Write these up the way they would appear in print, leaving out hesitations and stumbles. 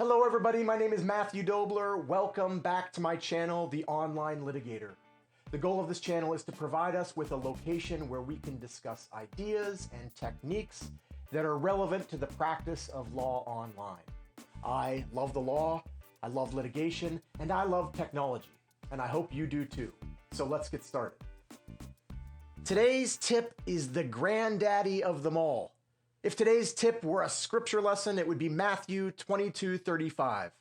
Hello everybody, my name is Matthew Dobler. Welcome back to my channel, The Online Litigator. The goal of this channel is to provide us with a location where we can discuss ideas and techniques that are relevant to the practice of law online. I love the law, I love litigation, and I love technology, and I hope you do too. So let's get started. Today's tip is the granddaddy of them all. If today's tip were a scripture lesson, it would be Matthew 22:35.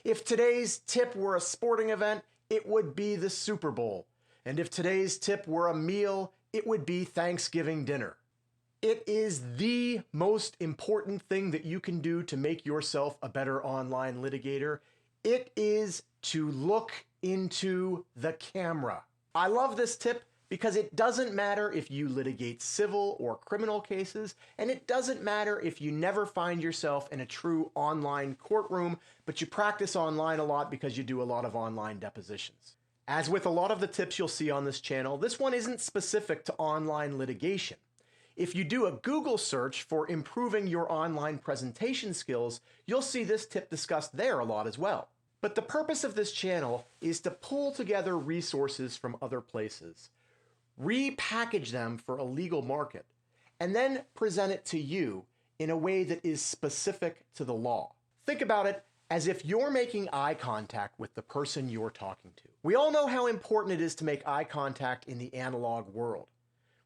If today's tip were a sporting event, it would be the Super Bowl. And if today's tip were a meal, it would be Thanksgiving dinner. It is the most important thing that you can do to make yourself a better online litigator. It is to look into the camera. I love this tip because it doesn't matter if you litigate civil or criminal cases, and it doesn't matter if you never find yourself in a true online courtroom, but you practice online a lot because you do a lot of online depositions. As with a lot of the tips you'll see on this channel, this one isn't specific to online litigation. If you do a Google search for improving your online presentation skills, you'll see this tip discussed there a lot as well. But the purpose of this channel is to pull together resources from other places, repackage them for a legal market, and then present it to you in a way that is specific to the law. Think about it as if you're making eye contact with the person you're talking to. We all know how important it is to make eye contact in the analog world.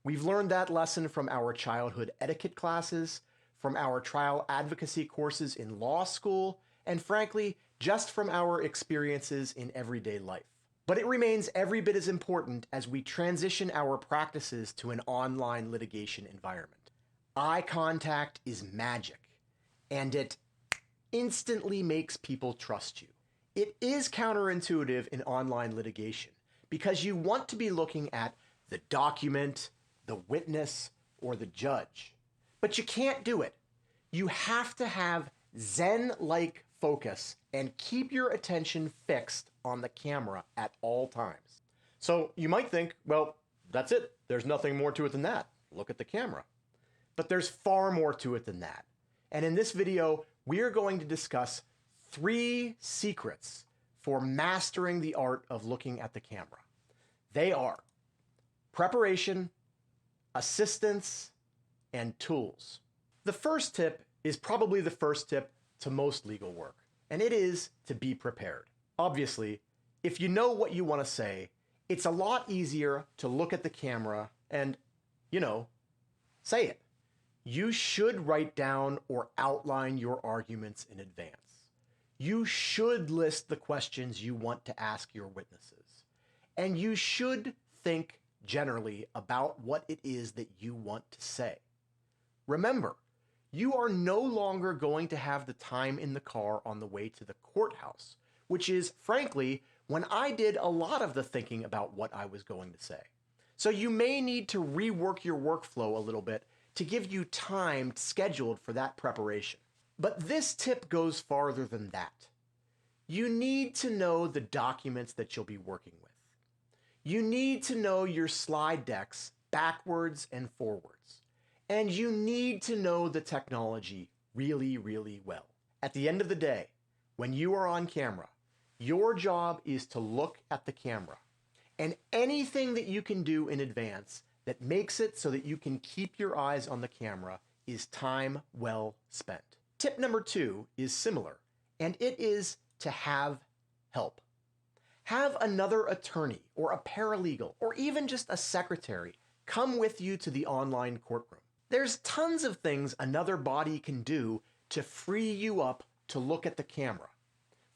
We've learned that lesson from our childhood etiquette classes, from our trial advocacy courses in law school, and frankly, just from our experiences in everyday life. But it remains every bit as important as we transition our practices to an online litigation environment. Eye contact is magic, and it instantly makes people trust you. It is counterintuitive in online litigation because you want to be looking at the document, the witness, or the judge. But you can't do it. You have to have Zen-like focus and keep your attention fixed on the camera at all times. So you might think, well, that's it. There's nothing more to it than that. Look at the camera. But there's far more to it than that. And in this video, we're going to discuss 3 secrets for mastering the art of looking at the camera. They are preparation, assistance, and tools. The first tip is probably the first tip to most legal work, and it is to be prepared. Obviously, if you know what you want to say, it's a lot easier to look at the camera and, say it. You should write down or outline your arguments in advance. You should list the questions you want to ask your witnesses. And you should think generally about what it is that you want to say. Remember, you are no longer going to have the time in the car on the way to the courthouse, which is, frankly, when I did a lot of the thinking about what I was going to say. So you may need to rework your workflow a little bit to give you time scheduled for that preparation. But this tip goes farther than that. You need to know the documents that you'll be working with. You need to know your slide decks backwards and forwards. And you need to know the technology really, really well. At the end of the day, when you are on camera, your job is to look at the camera. And anything that you can do in advance that makes it so that you can keep your eyes on the camera is time well spent. Tip number 2 is similar, and it is to have help. Have another attorney or a paralegal or even just a secretary come with you to the online courtroom. There's tons of things another body can do to free you up to look at the camera.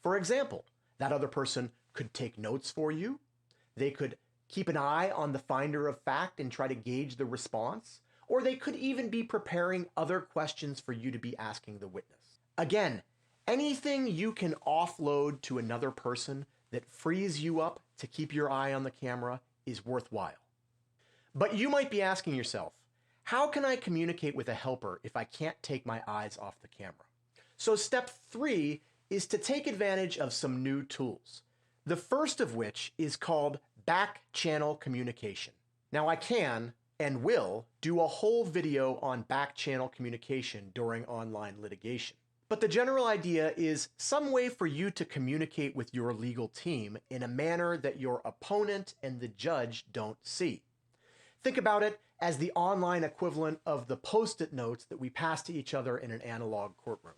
For example, that other person could take notes for you. They could keep an eye on the finder of fact and try to gauge the response, or they could even be preparing other questions for you to be asking the witness. Again, anything you can offload to another person that frees you up to keep your eye on the camera is worthwhile. But you might be asking yourself, how can I communicate with a helper if I can't take my eyes off the camera? So step 3 is to take advantage of some new tools. The first of which is called back-channel communication. Now I can and will do a whole video on back-channel communication during online litigation. But the general idea is some way for you to communicate with your legal team in a manner that your opponent and the judge don't see. Think about it as the online equivalent of the Post-it notes that we pass to each other in an analog courtroom.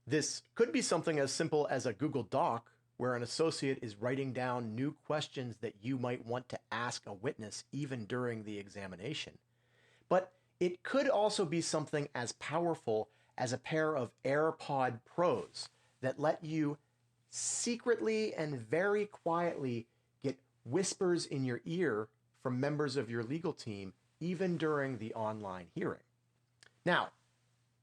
This could be something as simple as a Google Doc where an associate is writing down new questions that you might want to ask a witness even during the examination. But it could also be something as powerful as a pair of AirPod Pros that let you secretly and very quietly get whispers in your ear from members of your legal team, even during the online hearing. Now,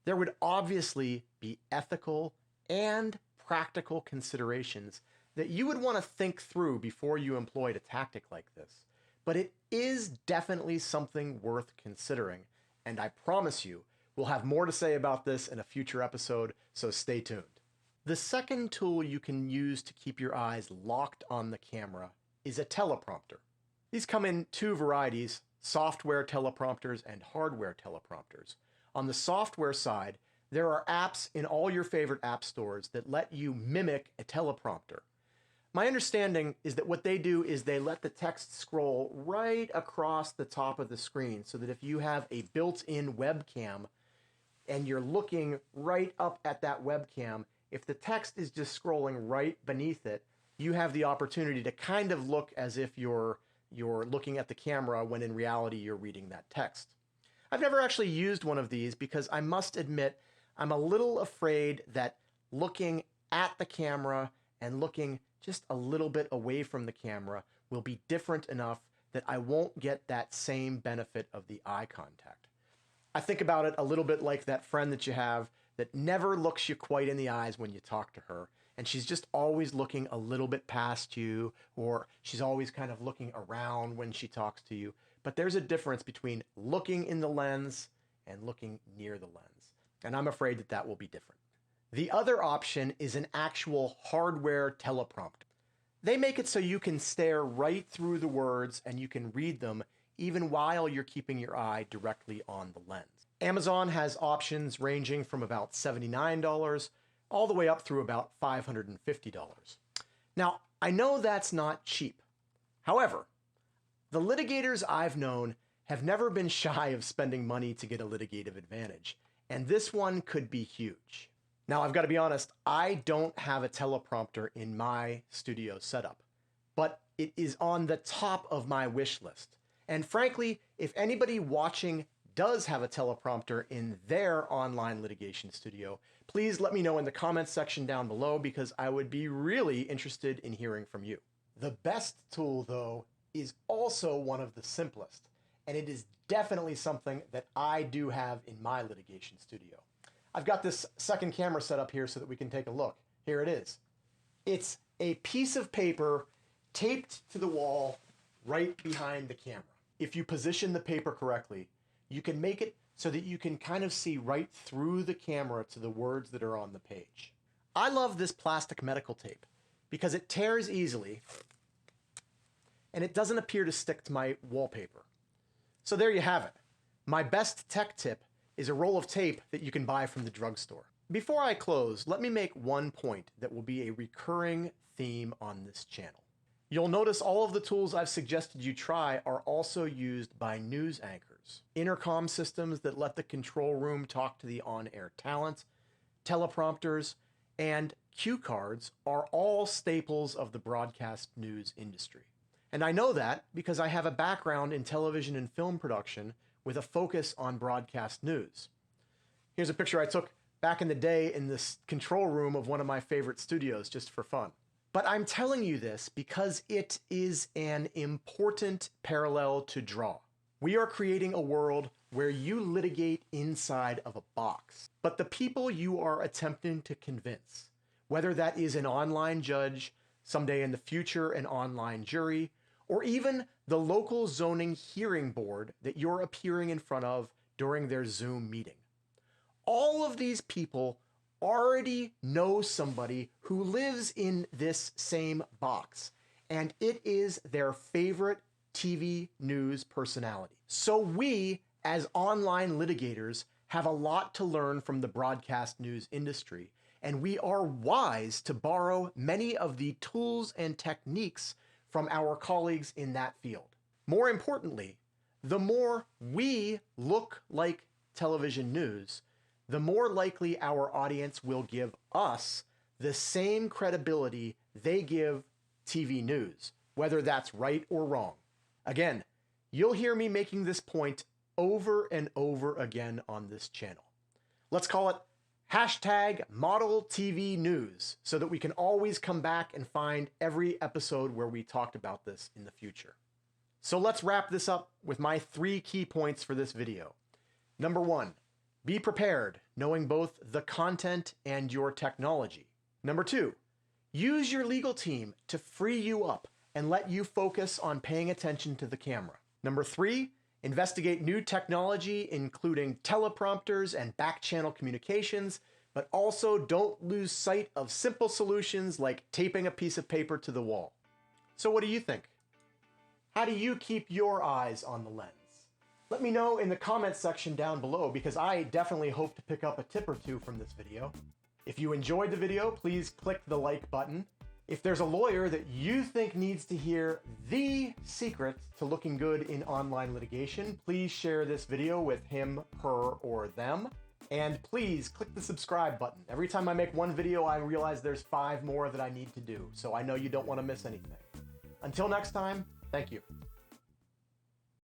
there would obviously be ethical and practical considerations that you would want to think through before you employed a tactic like this, but it is definitely something worth considering, and I promise you, we'll have more to say about this in a future episode, so stay tuned. The second tool you can use to keep your eyes locked on the camera is a teleprompter. These come in two varieties, software teleprompters and hardware teleprompters. On the software side, there are apps in all your favorite app stores that let you mimic a teleprompter. My understanding is that what they do is they let the text scroll right across the top of the screen so that if you have a built-in webcam and you're looking right up at that webcam, if the text is just scrolling right beneath it, you have the opportunity to kind of look as if you're looking at the camera when in reality you're reading that text. I've never actually used one of these because I must admit I'm a little afraid that looking at the camera and looking just a little bit away from the camera will be different enough that I won't get that same benefit of the eye contact. I think about it a little bit like that friend that you have that never looks you quite in the eyes when you talk to her, and she's just always looking a little bit past you, or she's always kind of looking around when she talks to you. But there's a difference between looking in the lens and looking near the lens, and I'm afraid that that will be different. The other option is an actual hardware teleprompter. They make it so you can stare right through the words and you can read them even while you're keeping your eye directly on the lens. Amazon has options ranging from about $79 all the way up through about $550. Now, I know that's not cheap. However, the litigators I've known have never been shy of spending money to get a litigative advantage, and this one could be huge. Now, I've got to be honest, I don't have a teleprompter in my studio setup, but it is on the top of my wish list. And frankly, if anybody watching does have a teleprompter in their online litigation studio, please let me know in the comments section down below because I would be really interested in hearing from you. The best tool, though, is also one of the simplest, and it is definitely something that I do have in my litigation studio. I've got this second camera set up here so that we can take a look. Here it is. It's a piece of paper taped to the wall right behind the camera. If you position the paper correctly, you can make it so that you can kind of see right through the camera to the words that are on the page. I love this plastic medical tape because it tears easily and it doesn't appear to stick to my wallpaper. So there you have it. My best tech tip is a roll of tape that you can buy from the drugstore. Before I close, let me make one point that will be a recurring theme on this channel. You'll notice all of the tools I've suggested you try are also used by news anchors. Intercom systems that let the control room talk to the on-air talent, teleprompters, and cue cards are all staples of the broadcast news industry. And I know that because I have a background in television and film production with a focus on broadcast news. Here's a picture I took back in the day in this control room of one of my favorite studios just for fun. But I'm telling you this because it is an important parallel to draw. We are creating a world where you litigate inside of a box. But the people you are attempting to convince, whether that is an online judge, someday in the future an online jury, or even the local zoning hearing board that you're appearing in front of during their Zoom meeting. All of these people already know somebody who lives in this same box, and it is their favorite TV news personality. So we, as online litigators, have a lot to learn from the broadcast news industry and we are wise to borrow many of the tools and techniques from our colleagues in that field. More importantly, the more we look like television news, the more likely our audience will give us the same credibility they give TV news, whether that's right or wrong. Again, you'll hear me making this point over and over again on this channel. Let's call it hashtag Model TV News so that we can always come back and find every episode where we talked about this in the future. So let's wrap this up with my 3 key points for this video. Number 1, be prepared, knowing both the content and your technology. Number 2, use your legal team to free you up and let you focus on paying attention to the camera. Number 3, investigate new technology, including teleprompters and back-channel communications, but also don't lose sight of simple solutions like taping a piece of paper to the wall. So what do you think? How do you keep your eyes on the lens? Let me know in the comments section down below, because I definitely hope to pick up a tip or two from this video. If you enjoyed the video, please click the like button. If there's a lawyer that you think needs to hear the secret to looking good in online litigation, please share this video with him, her, or them. And please click the subscribe button. Every time I make one video, I realize there's 5 more that I need to do, so I know you don't want to miss anything. Until next time, thank you.